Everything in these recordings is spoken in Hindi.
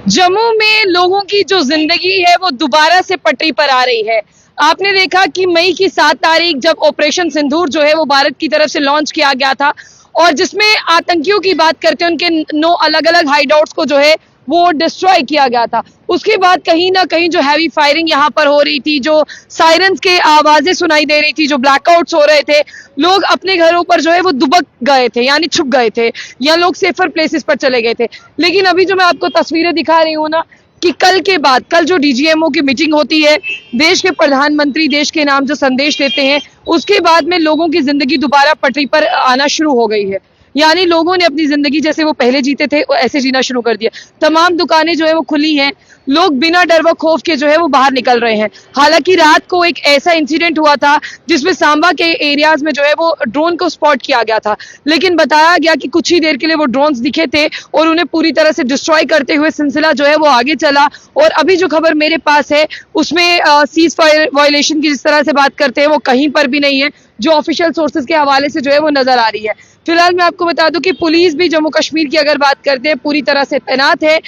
जम्मू में लोगों की जो जिंदगी है वो दोबारा से पटरी पर आ रही है। आपने देखा कि मई की 7 तारीख जब ऑपरेशन सिंदूर जो है वो भारत की तरफ से लॉन्च किया गया था और जिसमें आतंकियों की बात करते हैं उनके 9 अलग अलग हाइडआउट्स को जो है वो डिस्ट्रॉय किया गया था। उसके बाद कहीं ना कहीं जो हैवी फायरिंग यहाँ पर हो रही थी, जो सायरन्स के आवाजें सुनाई दे रही थी, जो ब्लैकआउट्स हो रहे थे, लोग अपने घरों पर जो है वो दुबक गए थे, यानी छुप गए थे या लोग सेफर प्लेसेस पर चले गए थे। लेकिन अभी जो मैं आपको तस्वीरें दिखा रही हूँ ना कि कल जो डीजीएमओ की मीटिंग होती है, देश के प्रधानमंत्री देश के नाम जो संदेश देते हैं, उसके बाद में लोगों की जिंदगी दोबारा पटरी पर आना शुरू हो गई है। यानी लोगों ने अपनी जिंदगी जैसे वो पहले जीते थे ऐसे जीना शुरू कर दिया। तमाम दुकानें जो है वो खुली हैं, लोग बिना डर व खौफ के जो है वो बाहर निकल रहे हैं। हालांकि रात को एक ऐसा इंसिडेंट हुआ था जिसमें सांबा के एरियाज में जो है वो ड्रोन को स्पॉट किया गया था, लेकिन बताया गया कि कुछ ही देर के लिए वो ड्रोन्स दिखे थे और उन्हें पूरी तरह से डिस्ट्रॉय करते हुए सिलसिला जो है वो आगे चला। और अभी जो खबर मेरे पास है उसमें सीज फायर वायलेशन की जिस तरह से बात करते हैं वो कहीं पर भी नहीं है, जो ऑफिशियल सोर्सेज के हवाले से जो है वो नजर आ रही है। फिलहाल मैं आपको बता दूं कि पुलिस भी जम्मू कश्मीर की अगर बात करते हैं पूरी तरह से तैनात है।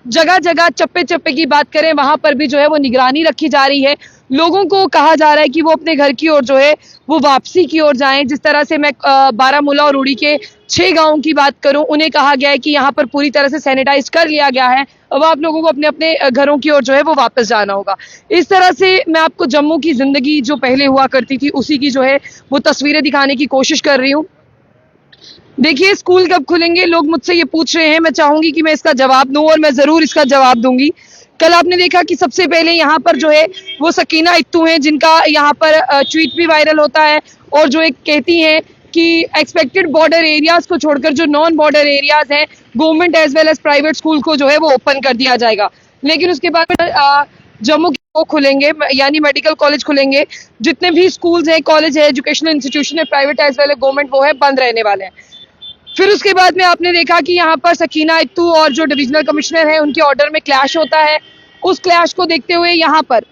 जगह जगह चप्पे चप्पे की बात करें वहां पर भी जो है वो निगरानी रखी जा रही है। लोगों को कहा जा रहा है कि वो अपने घर की ओर जो है वो वापसी की ओर जाएं। जिस तरह से मैं बारामूला और उड़ी के 6 गांवों की बात करूं, उन्हें कहा गया है कि यहाँ पर पूरी तरह से सैनिटाइज कर लिया गया है। अब आप लोगों को अपने अपने घरों की ओर जो है वो वापस जाना होगा। इस तरह से मैं आपको जम्मू की जिंदगी जो पहले हुआ करती थी उसी की जो है वो तस्वीरें दिखाने की कोशिश कर रही हूँ। देखिए, स्कूल कब खुलेंगे, लोग मुझसे ये पूछ रहे हैं। मैं चाहूंगी कि मैं इसका जवाब दूं और मैं जरूर इसका जवाब दूंगी। कल आपने देखा कि सबसे पहले यहाँ पर जो है वो सकीना इत्तू हैं, जिनका यहाँ पर ट्वीट भी वायरल होता है और जो एक कहती हैं कि एक्सपेक्टेड बॉर्डर एरियाज को छोड़कर जो नॉन बॉर्डर एरियाज हैं, government as well as private school को जो है वो ओपन कर दिया जाएगा। लेकिन उसके बाद जम्मू के वो खुलेंगे, यानी मेडिकल कॉलेज खुलेंगे। जितने भी स्कूल्स हैं, कॉलेज है, एजुकेशनल इंस्टीट्यूशन है, private as well as government, वो है बंद रहने वाले हैं। फिर उसके बाद में आपने देखा कि यहाँ पर सकीना इत्तू और जो डिविजनल कमिश्नर है उनके ऑर्डर में क्लैश होता है। उस क्लैश को देखते हुए यहाँ पर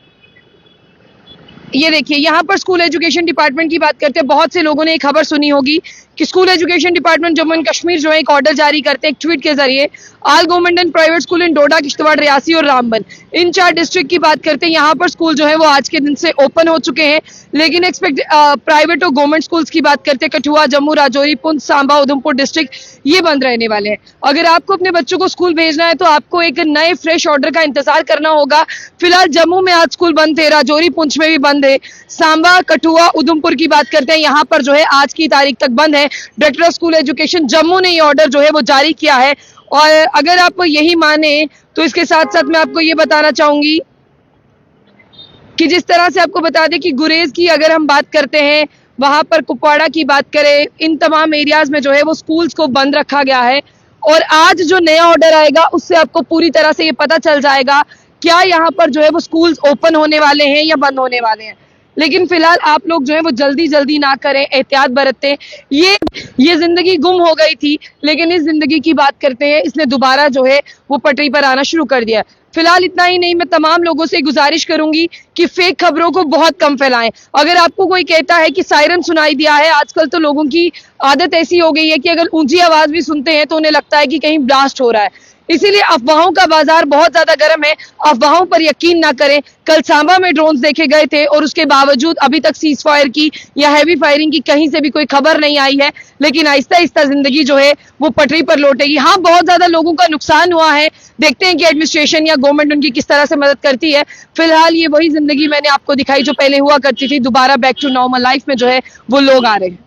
ये देखिए, यहाँ पर स्कूल एजुकेशन डिपार्टमेंट की बात करते हैं। बहुत से लोगों ने एक खबर सुनी होगी कि school education department Jammu and Kashmir जो है एक ऑर्डर जारी करते हैं एक ट्वीट के जरिए। All government and private school in Doda, Kishtwar, Reasi और रामबन, इन 4 डिस्ट्रिक्ट की बात करते हैं। यहाँ पर स्कूल जो है वो आज के दिन से ओपन हो चुके हैं। लेकिन प्राइवेट और गवर्नमेंट स्कूल्स की बात करते हैं, कठुआ, जम्मू, राजौरी, पुंछ, सांबा, उधमपुर डिस्ट्रिक्ट, ये बंद रहने वाले हैं। अगर आपको अपने बच्चों को स्कूल भेजना है तो आपको एक नए फ्रेश ऑर्डर का इंतजार करना होगा। फिलहाल जम्मू में आज स्कूल बंद थे, राजौरी, पुंछ में भी बंद है। सांबा, कठुआ, उधमपुर की बात करते हैं, यहाँ पर जो है आज की तारीख तक बंद है। Director of school education Jammu ने ये ऑर्डर जो है वो जारी किया है। और अगर आप यही माने तो इसके साथ साथ मैं आपको ये बताना चाहूंगी कि जिस तरह से आपको बता दें कि गुरेज की अगर हम बात करते हैं, वहां पर कुपवाड़ा की बात करें, इन तमाम एरियाज में जो है वो स्कूल्स को बंद रखा गया है। और आज जो नया ऑर्डर आएगा उससे आपको पूरी तरह से ये पता चल जाएगा क्या यहाँ पर जो है वो स्कूल्स ओपन होने वाले हैं या बंद होने वाले हैं। लेकिन फिलहाल आप लोग जो है वो जल्दी ना करें, एहतियात बरतें। ये जिंदगी गुम हो गई थी, लेकिन इस जिंदगी की बात करते हैं, इसने दोबारा जो है वो पटरी पर आना शुरू कर दिया। फिलहाल इतना ही नहीं, मैं तमाम लोगों से गुजारिश करूंगी कि फेक खबरों को बहुत कम फैलाएं। अगर आपको कोई कहता है कि सायरन सुनाई दिया है, आजकल तो लोगों की आदत ऐसी हो गई है कि अगर ऊंची आवाज भी सुनते हैं तो उन्हें लगता है कि कहीं ब्लास्ट हो रहा है। इसीलिए अफवाहों का बाजार बहुत ज्यादा गर्म है, अफवाहों पर यकीन ना करें। कल सांबा में ड्रोन्स देखे गए थे और उसके बावजूद अभी तक सीज फायर की या हैवी फायरिंग की कहीं से भी कोई खबर नहीं आई है। लेकिन आहिस्ता आहिस्ता जिंदगी जो है वो पटरी पर लौटेगी। हाँ, बहुत ज्यादा लोगों का नुकसान हुआ है, देखते हैं कि एडमिनिस्ट्रेशन या गवर्नमेंट उनकी किस तरह से मदद करती है। फिलहाल ये वही जिंदगी मैंने आपको दिखाई जो पहले हुआ करती थी, दोबारा बैक टू नॉर्मल लाइफ में जो है वो लोग आ रहे हैं।